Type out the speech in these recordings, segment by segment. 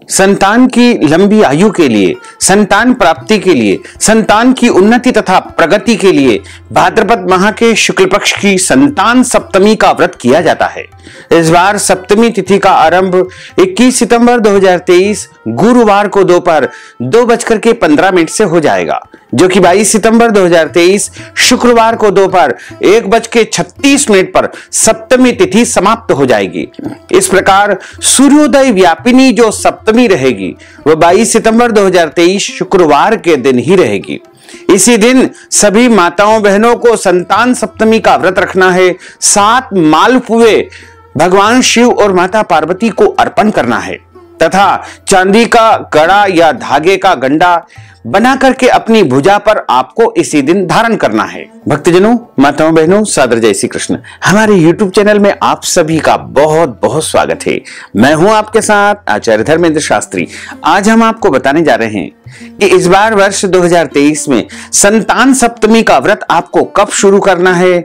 संतान की लंबी आयु के लिए, संतान प्राप्ति के लिए, संतान की उन्नति तथा प्रगति के लिए भाद्रपद माह के शुक्ल पक्ष की संतान सप्तमी का व्रत किया जाता है। इस बार सप्तमी तिथि का आरंभ 21 सितंबर 2023 गुरुवार को दोपहर 2:15 से हो जाएगा, जो कि 22 सितंबर 2023 शुक्रवार को दोपहर 1:36 पर सप्तमी तिथि समाप्त हो जाएगी। इस प्रकार सूर्योदय व्यापिनी जो सप्तमी रहेगी वह 22 सितंबर 2023 शुक्रवार के दिन ही रहेगी। इसी दिन सभी माताओं बहनों को संतान सप्तमी का व्रत रखना है। 7 मालपुए भगवान शिव और माता पार्वती को अर्पण करना है तथा चांदी का कड़ा या धागे का गंडा बना करके अपनी भुजा पर आपको इसी दिन धारण करना है। भक्तजनों, माताओं बहनों, सादर जय श्री कृष्ण। हमारे YouTube चैनल में आप सभी का बहुत बहुत स्वागत है। मैं हूं आपके साथ आचार्य धर्मेंद्र शास्त्री। आज हम आपको बताने जा रहे हैं कि इस बार वर्ष 2023 में संतान सप्तमी का व्रत आपको कब शुरू करना है,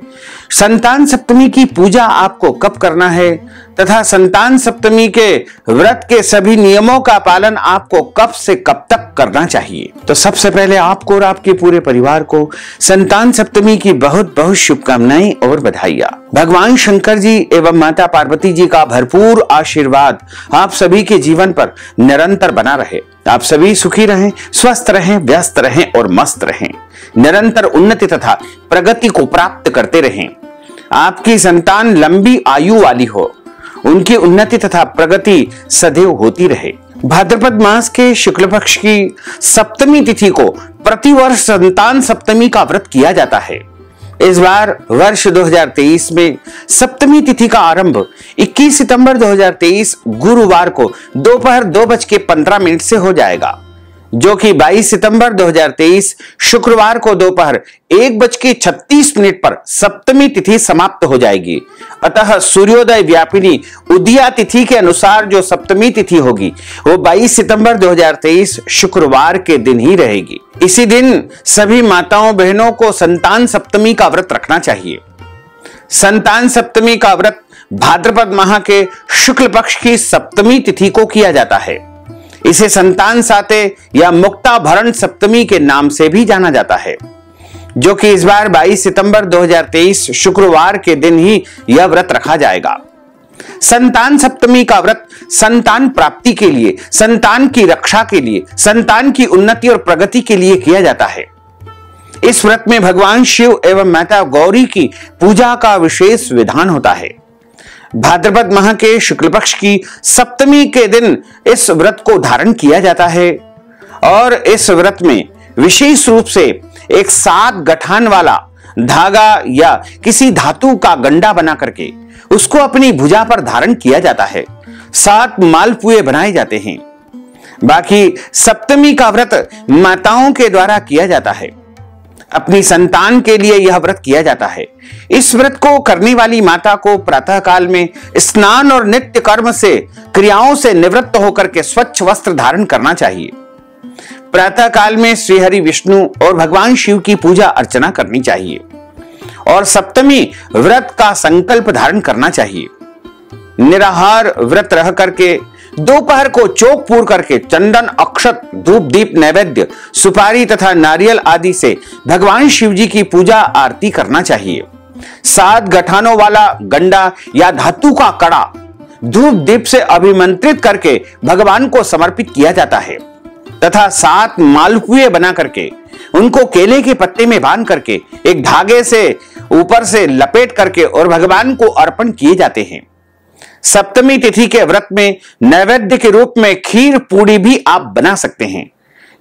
संतान सप्तमी की पूजा आपको कब करना है तथा संतान सप्तमी के व्रत के सभी नियमों का पालन आपको कब से कब तक करना चाहिए। तो सबसे पहले आपको और आपके पूरे परिवार को संतान सप्तमी की बहुत बहुत शुभकामनाएं और बधाइयां। भगवान शंकर जी एवं माता पार्वती जी का भरपूर आशीर्वाद आप सभी के जीवन पर निरंतर बना रहे। आप सभी सुखी रहें, स्वस्थ रहें, व्यस्त रहें और मस्त रहें। निरंतर उन्नति तथा प्रगति को प्राप्त करते रहें। आपकी संतान लंबी आयु वाली हो, उनकी उन्नति तथा प्रगति सदैव होती रहे। भाद्रपद मास के शुक्ल पक्ष की सप्तमी तिथि को प्रतिवर्ष संतान सप्तमी का व्रत किया जाता है। इस बार वर्ष 2023 में सप्तमी तिथि का आरंभ 21 सितंबर 2023 गुरुवार को दोपहर 2:15 से हो जाएगा, जो कि 22 सितंबर 2023 शुक्रवार को दोपहर 1:36 पर सप्तमी तिथि समाप्त हो जाएगी। अतः सूर्योदय व्यापिनी उदया तिथि के अनुसार जो सप्तमी तिथि होगी वो 22 सितंबर 2023 शुक्रवार के दिन ही रहेगी। इसी दिन सभी माताओं बहनों को संतान सप्तमी का व्रत रखना चाहिए। संतान सप्तमी का व्रत भाद्रपद माह के शुक्ल पक्ष की सप्तमी तिथि को किया जाता है। इसे संतान साते या मुक्ताभरण सप्तमी के नाम से भी जाना जाता है, जो कि इस बार 22 सितंबर 2023 शुक्रवार के दिन ही यह व्रत रखा जाएगा। संतान सप्तमी का व्रत संतान प्राप्ति के लिए, संतान की रक्षा के लिए, संतान की उन्नति और प्रगति के लिए किया जाता है। इस व्रत में भगवान शिव एवं माता गौरी की पूजा का विशेष विधान होता है। भाद्रपद माह के शुक्ल पक्ष की सप्तमी के दिन इस व्रत को धारण किया जाता है और इस व्रत में विशेष रूप से एक 7 गठान वाला धागा या किसी धातु का गंडा बना करके उसको अपनी भुजा पर धारण किया जाता है। 7 मालपुए बनाए जाते हैं। बाकी सप्तमी का व्रत माताओं के द्वारा किया जाता है। अपनी संतान के लिए यह व्रत किया जाता है। इस व्रत को करने वाली माता को प्रातः काल में स्नान और नित्य कर्म से, क्रियाओं से निवृत्त होकर के स्वच्छ वस्त्र धारण करना चाहिए। प्रातः काल में श्री हरि विष्णु और भगवान शिव की पूजा अर्चना करनी चाहिए और सप्तमी व्रत का संकल्प धारण करना चाहिए। निराहार व्रत रह करके दोपहर को चौक पूर करके चंदन, अक्षत, धूप, दीप, नैवेद्य, सुपारी तथा नारियल आदि से भगवान शिव जी की पूजा आरती करना चाहिए। 7 गठानों वाला गंडा या धातु का कड़ा धूप दीप से अभिमंत्रित करके भगवान को समर्पित किया जाता है तथा 7 मालपुए बना करके उनको केले के पत्ते में बांध करके एक धागे से ऊपर से लपेट करके और भगवान को अर्पण किए जाते हैं। सप्तमी तिथि के व्रत में नैवेद्य के रूप में खीर पूड़ी भी आप बना सकते हैं,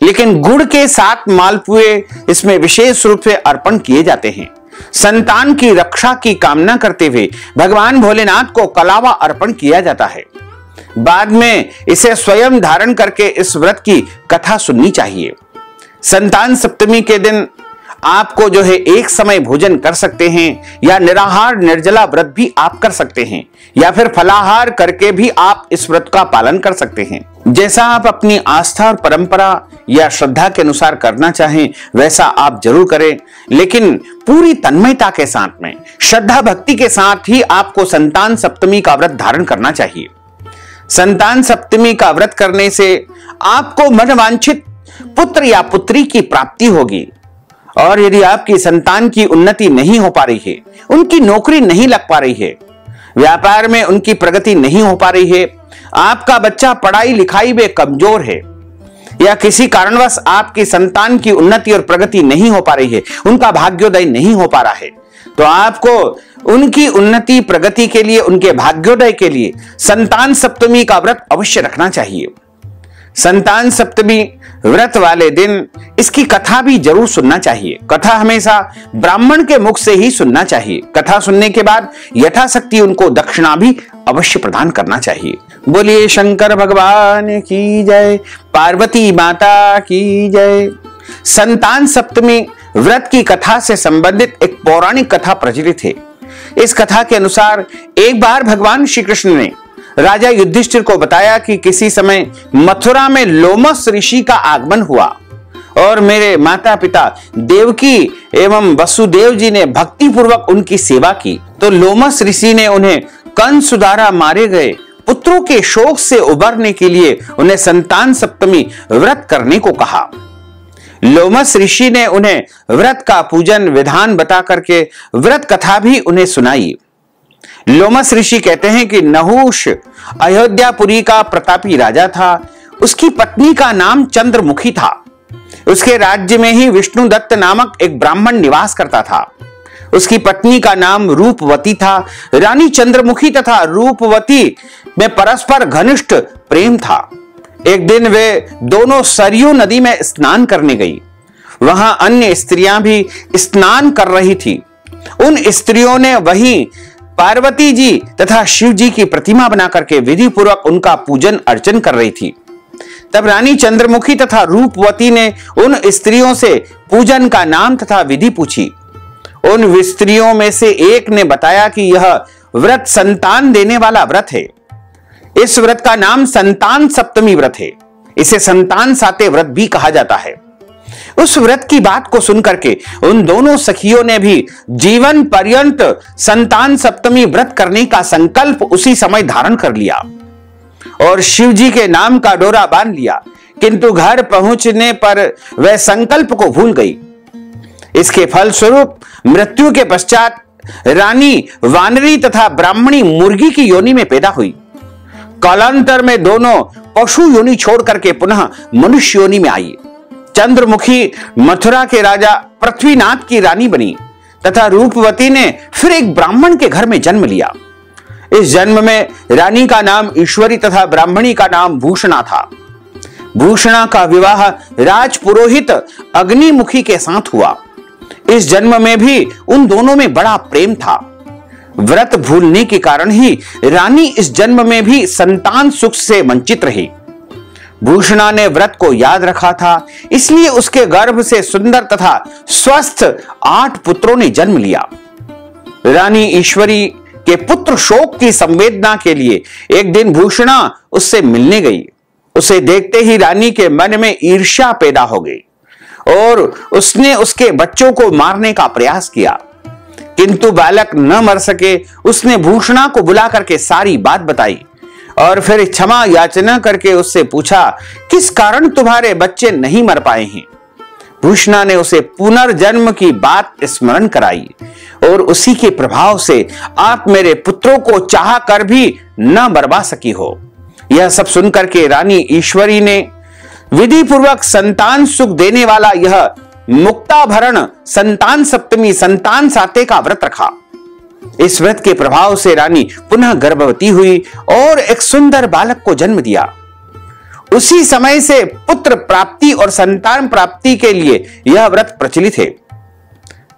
लेकिन गुड़ के 7 मालपुए इसमें विशेष रूप से अर्पण किए जाते हैं। संतान की रक्षा की कामना करते हुए भगवान भोलेनाथ को कलावा अर्पण किया जाता है। बाद में इसे स्वयं धारण करके इस व्रत की कथा सुननी चाहिए। संतान सप्तमी के दिन आपको जो है एक समय भोजन कर सकते हैं या निराहार निर्जला व्रत भी आप कर सकते हैं या फिर फलाहार करके भी आप इस व्रत का पालन कर सकते हैं। जैसा आप अपनी आस्था और परंपरा या श्रद्धा के अनुसार करना चाहें वैसा आप जरूर करें, लेकिन पूरी तन्मयता के साथ में, श्रद्धा भक्ति के साथ ही आपको संतान सप्तमी का व्रत धारण करना चाहिए। संतान सप्तमी का व्रत करने से आपको मनवांछित पुत्र या पुत्री की प्राप्ति होगी। और यदि आपकी संतान की उन्नति नहीं हो पा रही है, उनकी नौकरी नहीं लग पा रही है, व्यापार में उनकी प्रगति नहीं हो पा रही है, आपका बच्चा पढ़ाई लिखाई में कमजोर है, या किसी कारणवश आपकी संतान की उन्नति और प्रगति नहीं हो पा रही है, उनका भाग्योदय नहीं हो पा रहा है, तो आपको उनकी उन्नति प्रगति के लिए, उनके भाग्योदय के लिए संतान सप्तमी का व्रत अवश्य रखना चाहिए। संतान सप्तमी व्रत वाले दिन इसकी कथा भी जरूर सुनना चाहिए। कथा हमेशा ब्राह्मण के मुख से ही सुनना चाहिए। कथा सुनने के बाद यथाशक्ति उनको दक्षिणा भी अवश्य प्रदान करना चाहिए। बोलिए शंकर भगवान की जय, पार्वती माता की जय। संतान सप्तमी व्रत की कथा से संबंधित एक पौराणिक कथा प्रचलित है। इस कथा के अनुसार एक बार भगवान श्री कृष्ण ने राजा युधिष्ठिर को बताया कि किसी समय मथुरा में लोमस ऋषि का आगमन हुआ और मेरे माता पिता देवकी एवं वसुदेव जी ने भक्ति पूर्वक उनकी सेवा की, तो लोमस ऋषि ने उन्हें कंस द्वारा मारे गए पुत्रों के शोक से उबरने के लिए उन्हें संतान सप्तमी व्रत करने को कहा। लोमस ऋषि ने उन्हें व्रत का पूजन विधान बता करके व्रत कथा भी उन्हें सुनाई। लोमस ऋषि कहते हैं कि नहुष अयोध्यापुरी का प्रतापी राजा था। उसकी पत्नी का नाम चंद्रमुखी था। उसके राज्य में ही विष्णुदत्त नामक एक ब्राह्मण निवास करता था। उसकी पत्नी का नाम रूपवती था। रानी चंद्रमुखी तथा रूपवती में परस्पर घनिष्ठ प्रेम था। एक दिन वे दोनों सरयू नदी में स्नान करने गई। वहां अन्य स्त्रियां भी स्नान कर रही थी। उन स्त्रियों ने वहीं पार्वती जी तथा शिव जी की प्रतिमा बना करके विधि पूर्वक उनका पूजन अर्चन कर रही थी। तब रानी चंद्रमुखी तथा रूपवती ने उन स्त्रियों से पूजन का नाम तथा विधि पूछी। उन स्त्रियों में से एक ने बताया कि यह व्रत संतान देने वाला व्रत है। इस व्रत का नाम संतान सप्तमी व्रत है। इसे संतान साते व्रत भी कहा जाता है। उस व्रत की बात को सुनकर के उन दोनों सखियों ने भी जीवन पर्यंत संतान सप्तमी व्रत करने का संकल्प उसी समय धारण कर लिया और शिव जी के नाम का डोरा बांध लिया। किंतु घर पहुंचने पर वह संकल्प को भूल गई। इसके फलस्वरूप मृत्यु के पश्चात रानी वानरी तथा ब्राह्मणी मुर्गी की योनि में पैदा हुई। कालांतर में दोनों पशु योनि छोड़ करके पुनः मनुष्य योनि में आई। चंद्रमुखी मथुरा के राजा पृथ्वीनाथ की रानी बनी तथा रूपवती ने फिर एक ब्राह्मण के घर में जन्म लिया। इस जन्म में रानी का नाम ईश्वरी तथा ब्राह्मणी का नाम भूषणा था। भूषणा का विवाह राजपुरोहित अग्निमुखी के साथ हुआ। इस जन्म में भी उन दोनों में बड़ा प्रेम था। व्रत भूलने के कारण ही रानी इस जन्म में भी संतान सुख से वंचित रही। भूषणा ने व्रत को याद रखा था, इसलिए उसके गर्भ से सुंदर तथा स्वस्थ 8 पुत्रों ने जन्म लिया। रानी ईश्वरी के पुत्र शोक की संवेदना के लिए एक दिन भूषणा उससे मिलने गई। उसे देखते ही रानी के मन में ईर्ष्या पैदा हो गई और उसने उसके बच्चों को मारने का प्रयास किया, किंतु बालक न मर सके। उसने भूषणा को बुला करके सारी बात बताई और फिर क्षमा याचना करके उससे पूछा, किस कारण तुम्हारे बच्चे नहीं मर पाए हैं। भूषणा ने उसे पुनर्जन्म की बात स्मरण कराई और उसी के प्रभाव से आप मेरे पुत्रों को चाह कर भी न बरबा सकी हो। यह सब सुनकर के रानी ईश्वरी ने विधि पूर्वक संतान सुख देने वाला यह मुक्ताभरण संतान सप्तमी संतान साते का व्रत रखा। इस व्रत के प्रभाव से रानी पुनः गर्भवती हुई और एक सुंदर बालक को जन्म दिया। उसी समय से पुत्र प्राप्ति और संतान प्राप्ति के लिए यह व्रत प्रचलित है।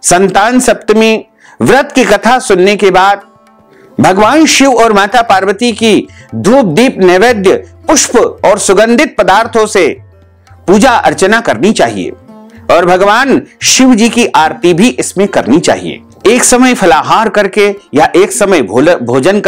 संतान सप्तमी व्रत की कथा सुनने के बाद भगवान शिव और माता पार्वती की धूप दीप नैवेद्य पुष्प और सुगंधित पदार्थों से पूजा अर्चना करनी चाहिए और भगवान शिव जी की आरती भी इसमें करनी चाहिए। एक समय फलाहार करके या एक समय भोजन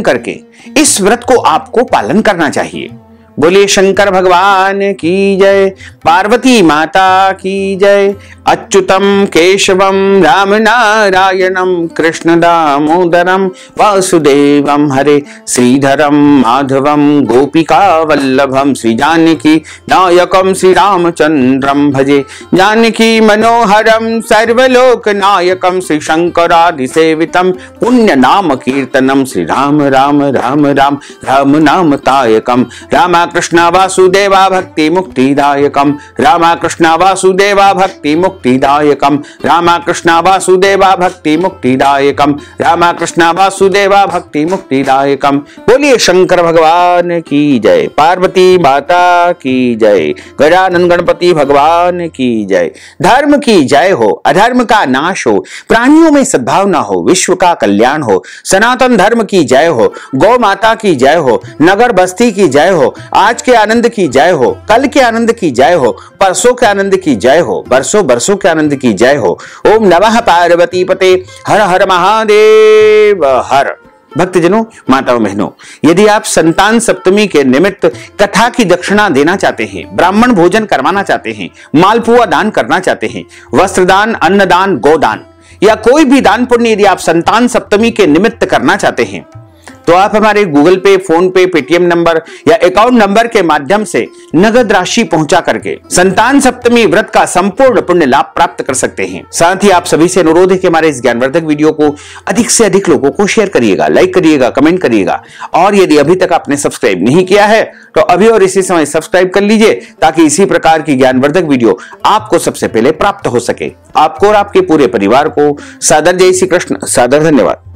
करके इस व्रत को आपको पालन करना चाहिए। बोलिए शंकर भगवान की जय, पार्वती माता की जय। अच्युतम केशवम राम नारायणम कृष्ण दामोदरम वासुदेवम हरे, श्रीधरम माधवम गोपिका वल्लभम, श्री जानकी नायकम श्री रामचंद्रम भजे। जानकी मनोहरम सर्वलोक नायकम, श्री शंकरादि सेवितम पुण्य नाम कीर्तनम, श्री राम राम राम राम राम नाम तायकम। रामा कृष्ण वासुदेवा भक्ति मुक्तिदायकम, रामा कृष्ण वासुदेवा भक्ति मुक्तिदायकम, रामा कृष्ण वासुदेवा भक्ति मुक्तिदायकम, रामा कृष्ण वासुदेवा भक्ति मुक्तिदायकम। बोलिए शंकर भगवान की जय, पार्वती माता की जय, गजानन गणपति भगवान की जय। धर्म की जय हो, अधर्म का नाश हो, प्राणियों में सद्भावना हो, विश्व का कल्याण हो। सनातन धर्म की जय हो, गौ माता की जय हो, नगर बस्ती की जय हो, आज के आनंद की जय हो, कल के आनंद की जय हो, परसों के आनंद की जय हो, बरसों बरसों के आनंद की जय हो। ओम नमः पार्वती पते, हर हर महादेव हर। भक्तजनों, माताओं बहनों, यदि आप संतान सप्तमी के निमित्त कथा की दक्षिणा देना चाहते हैं, ब्राह्मण भोजन करवाना चाहते हैं, मालपुआ दान करना चाहते हैं, वस्त्रदान, अन्नदान, गोदान या कोई भी दान पुण्य यदि आप संतान सप्तमी के निमित्त करना चाहते हैं, तो आप हमारे गूगल पे, फोन पे, पेटीएम नंबर या अकाउंट नंबर के माध्यम से नगद राशि पहुंचा करके संतान सप्तमी व्रत का संपूर्ण पुण्य लाभ प्राप्त कर सकते हैं। साथ ही आप सभी से अनुरोध है कि हमारे इस ज्ञानवर्धक वीडियो को अधिक से अधिक लोगों को शेयर करिएगा, लाइक करिएगा, कमेंट करिएगा, और यदि अभी तक आपने सब्सक्राइब नहीं किया है तो अभी और इसी समय सब्सक्राइब कर लीजिए, ताकि इसी प्रकार की ज्ञानवर्धक वीडियो आपको सबसे पहले प्राप्त हो सके। आपको और आपके पूरे परिवार को सादर जय श्री कृष्ण, सादर धन्यवाद।